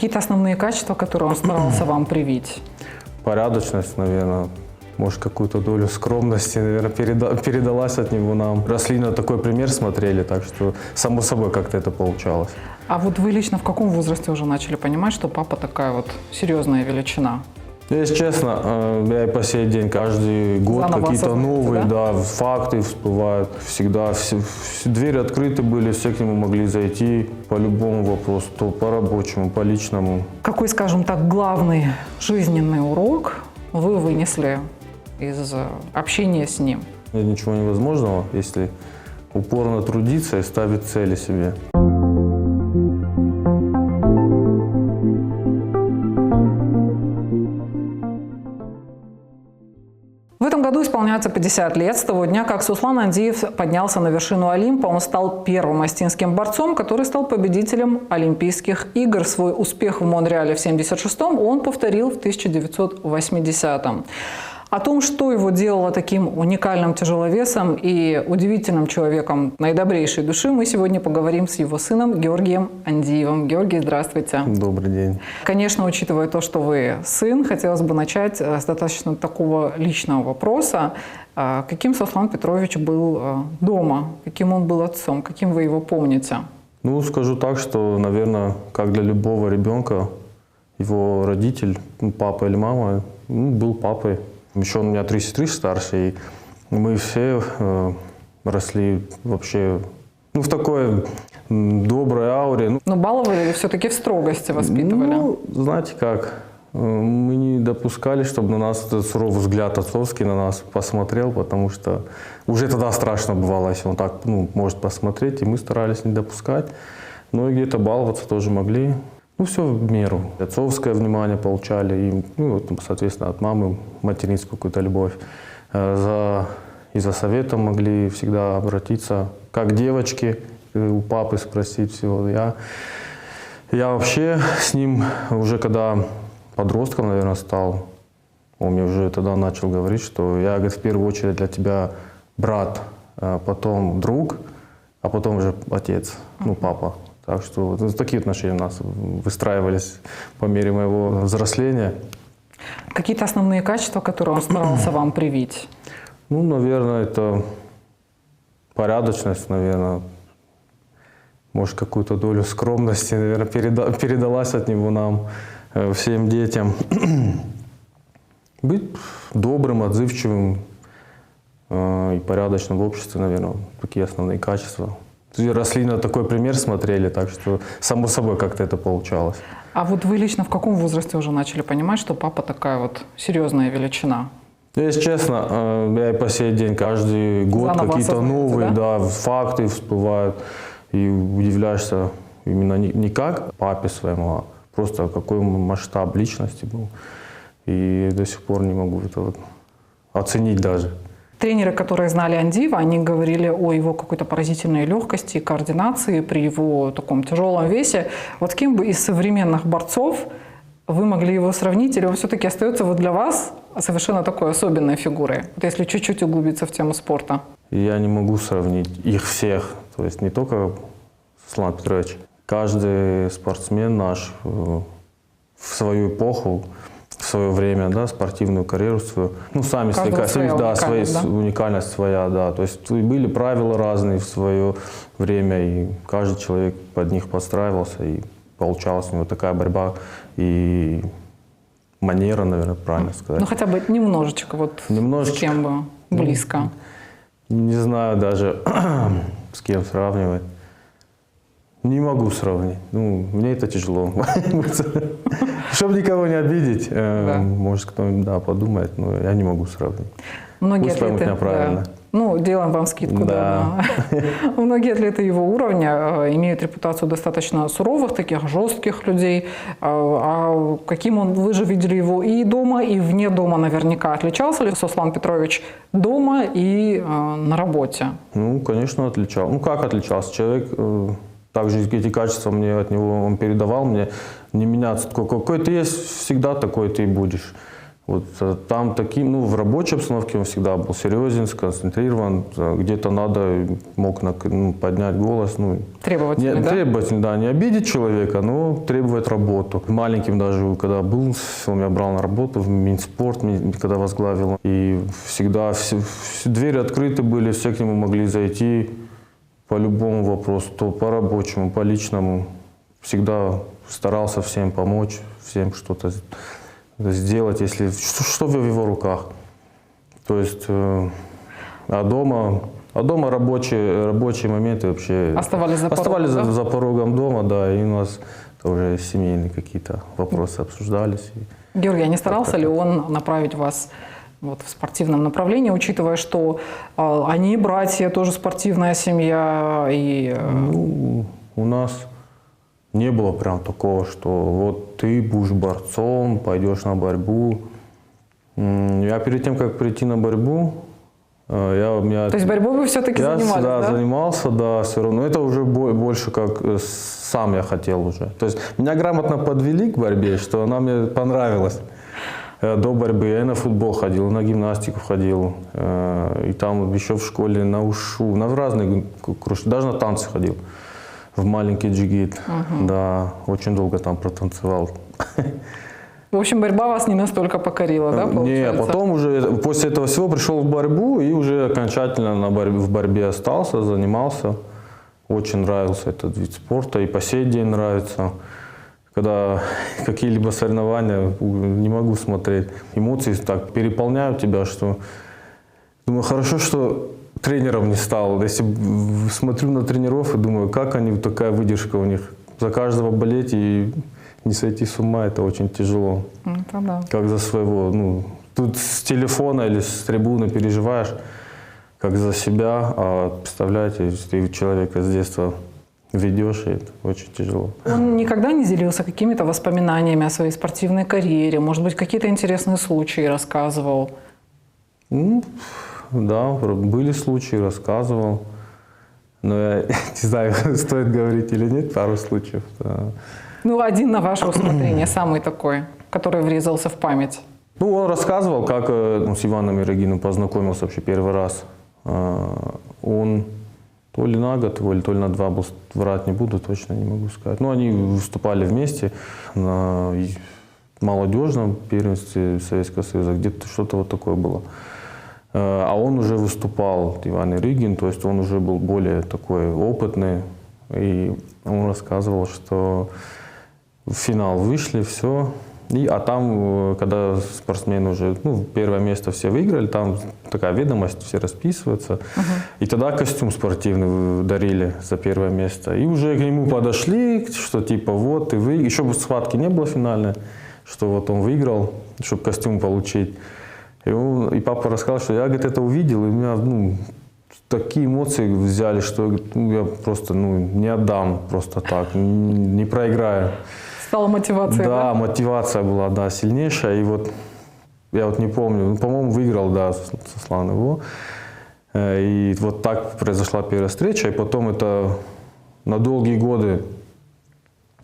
Какие-то основные качества, которые он старался вам привить? Порядочность, наверное. Может, какую-то долю скромности, наверное, передалась от него нам. Росли на такой пример, смотрели, так что само собой как-то это получалось. А вот вы лично в каком возрасте уже начали понимать, что папа такая вот серьезная величина? Если честно, я и по сей день каждый год какие-то новые, да, факты всплывают. Всегда все двери открыты были, все к нему могли зайти по любому вопросу, то по рабочему, по личному. Какой, скажем так, главный жизненный урок вы вынесли из общения с ним? Нет ничего невозможного, если упорно трудиться и ставить цели себе. В этом году исполняется 50 лет с того дня, как Суслан Андиев поднялся на вершину Олимпа. Он стал первым остинским борцом, который стал победителем Олимпийских игр. Свой успех в Монреале в 1976-м он повторил в 1980-м. О том, что его делало таким уникальным тяжеловесом и удивительным человеком наидобрейшей души, мы сегодня поговорим с его сыном Георгием Андиевым. Георгий, здравствуйте. Добрый день. Конечно, учитывая то, что вы сын, хотелось бы начать с достаточно такого личного вопроса. Каким Суслан Петрович был дома? Каким он был отцом? Каким вы его помните? Ну, скажу так, что, наверное, как для любого ребенка, его родитель, папа или мама, был папой. Еще у меня 3 сестры старше, и мы все росли вообще в такой доброй ауре. Но баловали или все-таки в строгости воспитывали? Ну, знаете как, мы не допускали, чтобы на нас этот суровый взгляд отцовский на нас посмотрел, потому что уже тогда страшно бывало, если он так может посмотреть, и мы старались не допускать. Но и где-то баловаться тоже могли. Все в меру. Отцовское внимание получали, и, соответственно, от мамы материнскую какую-то любовь. И за советом могли всегда обратиться, как девочки, у папы спросить всего. Я вообще с ним уже когда подростком, наверное, стал, он мне уже тогда начал говорить, что я, говорит, в первую очередь для тебя брат, потом друг, а потом уже отец, папа. Так что такие отношения у нас выстраивались по мере моего взросления. Какие-то основные качества, которые он старался вам привить? Наверное, это порядочность, наверное. Может, какую-то долю скромности, наверное, передалась от него нам, всем детям. Быть добрым, отзывчивым и порядочным в обществе, наверное, такие основные качества. Росли на такой пример, смотрели, так что само собой как-то это получалось. А вот вы лично в каком возрасте уже начали понимать, что папа такая вот серьезная величина? Если честно, я и по сей день каждый год какие-то новые, да, факты всплывают, и удивляешься именно не как папе своему, а просто какой масштаб личности был. И до сих пор не могу это оценить даже. Тренеры, которые знали Андиева, они говорили о его какой-то поразительной легкости и координации при его таком тяжелом весе. Вот с кем бы из современных борцов вы могли его сравнить, или он все-таки остается для вас совершенно такой особенной фигурой, если чуть-чуть углубиться в тему спорта? Я не могу сравнить их всех, то есть не только Суслан Петрович. Каждый спортсмен наш в свою эпоху, в свое время, да, спортивную карьеру свою, сами уникальность своя, да, то есть были правила разные в свое время, и каждый человек под них подстраивался, и получалась у него такая борьба и манера, наверное, правильно сказать. Хотя бы немножечко, с кем бы близко. Не знаю даже, с кем сравнивать. Не могу сравнить. Мне это тяжело. Чтобы никого не обидеть, может, кто-нибудь подумает, но я не могу сравнить. Многие атлеты, меня правильно. Делаем вам скидку. Да. Многие атлеты его уровня имеют репутацию достаточно суровых, таких жестких людей. А каким вы же видели его и дома, и вне дома наверняка. Отличался ли Суслан Петрович дома и на работе? Конечно, отличался. Как отличался? Человек... Также эти качества мне от него он передавал, мне не меняться. Какой ты есть, всегда такой ты и будешь. Вот там таким, ну, в рабочей обстановке он всегда был серьезен, сконцентрирован, где-то надо, мог поднять голос. Ну, Требовательный, не, да? требовательный, да, не обидеть человека, но требовать работу. Маленьким даже, когда был, он меня брал на работу в Минспорт, когда возглавил. И всегда все двери открыты были, все к нему могли зайти по любому вопросу, то по рабочему, по личному. Всегда старался всем помочь, всем что-то сделать, если что в его руках. То есть, а дома рабочие моменты вообще Оставались за порогом, да? за порогом дома, да, и у нас уже семейные какие-то вопросы обсуждались. Георгий, а не старался ли он направить вас вот в спортивном направлении, учитывая, что они братья, тоже спортивная семья? И... Ну, у нас не было прям такого, что вот ты будешь борцом, пойдешь на борьбу. Я перед тем, как прийти на борьбу, То есть борьбой вы все-таки занимались, да? Занимался, да, все равно. Это уже больше как сам я хотел уже. То есть меня грамотно подвели к борьбе, что она мне понравилась. До борьбы я и на футбол ходил, и на гимнастику ходил, и там еще в школе на ушу, на разные кружки, даже на танцы ходил. В маленький джигит, да, очень долго там протанцевал. В общем, борьба вас не настолько покорила, да, получается? Не, потом уже после этого всего пришел в борьбу и уже окончательно в борьбе остался, занимался. Очень нравился этот вид спорта и по сей день нравится. Когда какие-либо соревнования, не могу смотреть, эмоции так переполняют тебя, что думаю, хорошо, что тренером не стал. Если смотрю на тренеров и думаю, как они, такая выдержка у них. За каждого болеть и не сойти с ума, это очень тяжело. Это да. Как за своего. Ну, тут с телефона или с трибуны переживаешь, как за себя. А представляете, ты человека с детства ведешь, и это очень тяжело. Он никогда не делился какими-то воспоминаниями о своей спортивной карьере? Может быть, какие-то интересные случаи рассказывал? Ну, да, были случаи, рассказывал. Но я не знаю, стоит говорить или нет, пару случаев. Да. Ну, один на ваше усмотрение, самый такой, который врезался в память. Ну, он рассказывал, как с Иваном Ирагиным познакомился вообще первый раз. Он то ли на год, то ли на 2 был, врать не буду, точно не могу сказать. Но они выступали вместе на молодежном первенстве Советского Союза, где-то что-то вот такое было. А он уже выступал, Иван Ирыгин, то есть он уже был более такой опытный. И он рассказывал, что в финал вышли, все. А там, когда спортсмены уже, первое место все выиграли, там такая ведомость, все расписываются. И тогда костюм спортивный дарили за первое место. И уже к нему подошли, что типа вот ты выиграл. Еще бы схватки не было финальной, что вот он выиграл, чтобы костюм получить. И папа рассказал, что я, говорит, это увидел, и у меня такие эмоции взяли, что я просто не отдам просто так, не проиграю. Стала мотивацией, да? Да, мотивация была, да, сильнейшая. И вот я вот не помню, по-моему, выиграл, да, Сослан его. И вот так произошла первая встреча. И потом это на долгие годы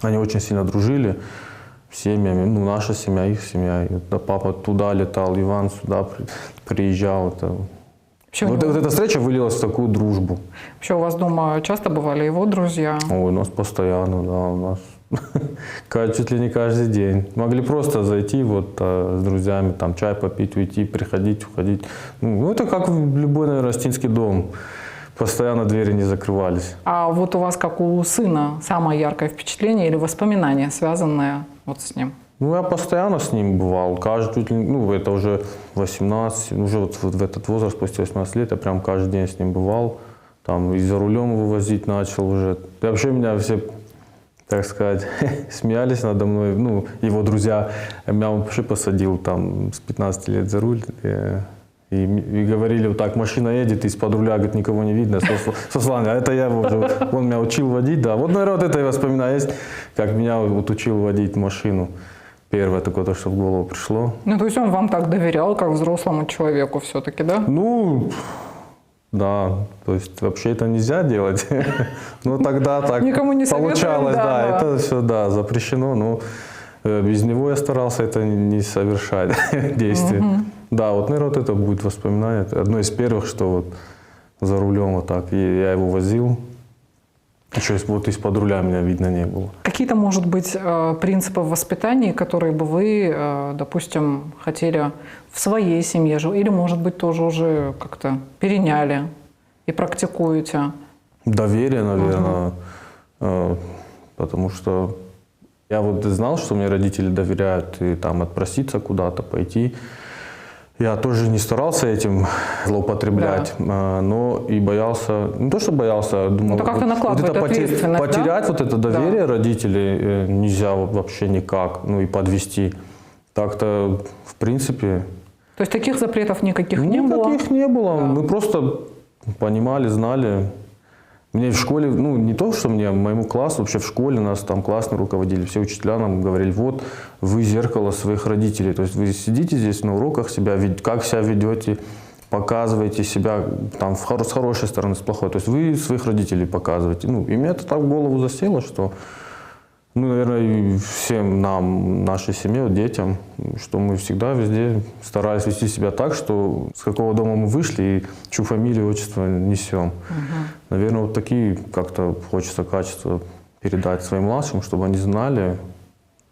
они очень сильно дружили семьями. Наша семья, их семья. И папа туда летал, Иван сюда приезжал. Вот эта встреча вылилась в такую дружбу. Вообще у вас дома часто бывали его друзья? Ой, у нас постоянно, да, у нас чуть ли не каждый день. Могли просто зайти с друзьями, там чай попить, уйти, приходить, уходить. Это как в любой, наверное, ростинский дом. Постоянно двери не закрывались. А вот у вас, как у сына, самое яркое впечатление или воспоминание, связанное вот с ним? Я постоянно с ним бывал. Это уже 18, уже вот в этот возраст, после 18 лет, я прям каждый день с ним бывал. Там и за рулем его возить начал уже. И вообще меня все, так сказать, смеялись надо мной. Его друзья, меня он вообще посадил там с 15 лет за руль. И говорили, вот так, машина едет, из-под руля, говорит, никого не видно. Сослан, а это я, он меня учил водить, да. Вот, наверное, вот это и воспоминание есть, как меня учил водить машину. Первое такое, то, что в голову пришло. То есть он вам так доверял, как взрослому человеку все-таки, да? Да, то есть вообще это нельзя делать. Но тогда так никому не получалось, да. Это все, да, запрещено. Без него я старался это не совершать действия. Да, вот, наверное, вот это будет воспоминание. Это одно из первых, что вот за рулем вот так. И я его возил. Еще вот из-под руля меня видно не было. Какие-то, может быть, принципы в воспитании, которые бы вы, допустим, хотели в своей семье же, или, может быть, тоже уже как-то переняли и практикуете? Доверие, наверное. Потому что я вот знал, что мне родители доверяют, и там отпроситься куда-то, пойти. Я тоже не старался этим злоупотреблять, но и боялся, не то что боялся, думал, как-то накладывает это ответственность, потерять да? вот это доверие родителей нельзя вообще никак, ну и подвести. Так-то, в принципе... То есть таких запретов никаких не было? Никаких не было, Да. мы просто понимали, знали. Мне в школе, ну не то, что мне, моему классу, вообще в школе нас там классные руководители, все учителя нам говорили, вот вы зеркало своих родителей, то есть вы сидите здесь на уроках, как себя ведете, показываете себя там с хорошей стороны, с плохой, то есть вы своих родителей показываете. Ну, и мне это так в голову засело, что, ну, наверное, и всем нам, нашей семье, детям, что мы всегда везде старались вести себя так, что с какого дома мы вышли и чью фамилию, отчество несем. Наверное, вот такие как-то хочется качества передать своим младшим, чтобы они знали.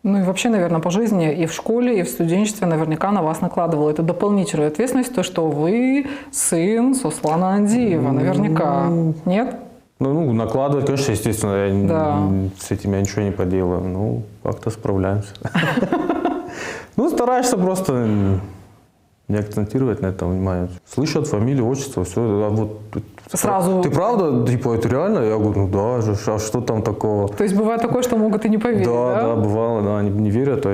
Ну и вообще, наверное, по жизни и в школе, и в студенчестве наверняка на вас накладывало эту дополнительную ответственность, то, что вы сын Суслана Андиева, наверняка. Нет? Ну, накладывать, конечно, естественно, Да. с этим я ничего не поделаю. Ну, как-то справляемся. Ну, стараешься просто не акцентировать на этом внимание. Слышат фамилию, отчество, все. А вот, Сразу. Ты правда? Типа, это реально? Я говорю, ну да, а что там такого? То есть бывает такое, что могут и не поверить, да? Да, бывало, да, они не верят.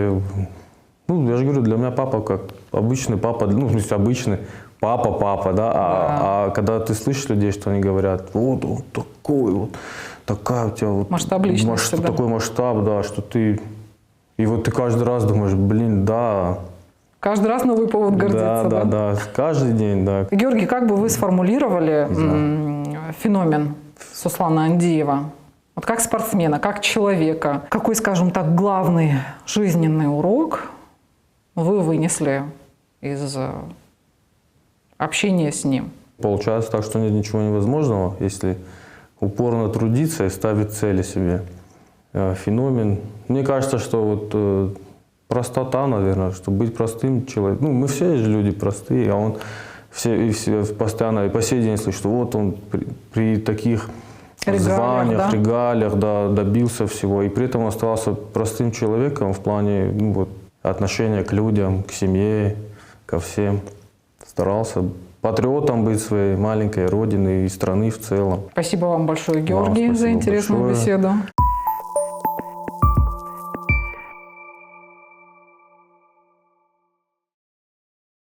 Ну, я же говорю, для меня папа как обычный папа, ну, в смысле, обычный папа, да? А когда ты слышишь людей, что они говорят, вот он такой, вот такая у тебя вот... Масштаб личности, да. Такой масштаб, да, что ты... И вот ты каждый раз думаешь, блин, да... Каждый раз новый повод гордиться, да? Да, каждый день, да. Георгий, как бы вы сформулировали феномен Суслана Андиева? Вот как спортсмена, как человека, какой, скажем так, главный жизненный урок вы вынесли из общения с ним? Получается так, что нет ничего невозможного, если упорно трудиться и ставить цели себе. Феномен. Мне кажется, что вот простота, наверное, что быть простым человеком. Ну, мы все же люди простые, а он все постоянно и по сей день слышит, что вот он при таких званиях, регалиях, да, добился всего, и при этом оставался простым человеком в плане вот, отношения к людям, к семье, ко всем. Старался патриотом быть своей маленькой родины и страны в целом. Спасибо вам большое, Георгий, за интересную беседу.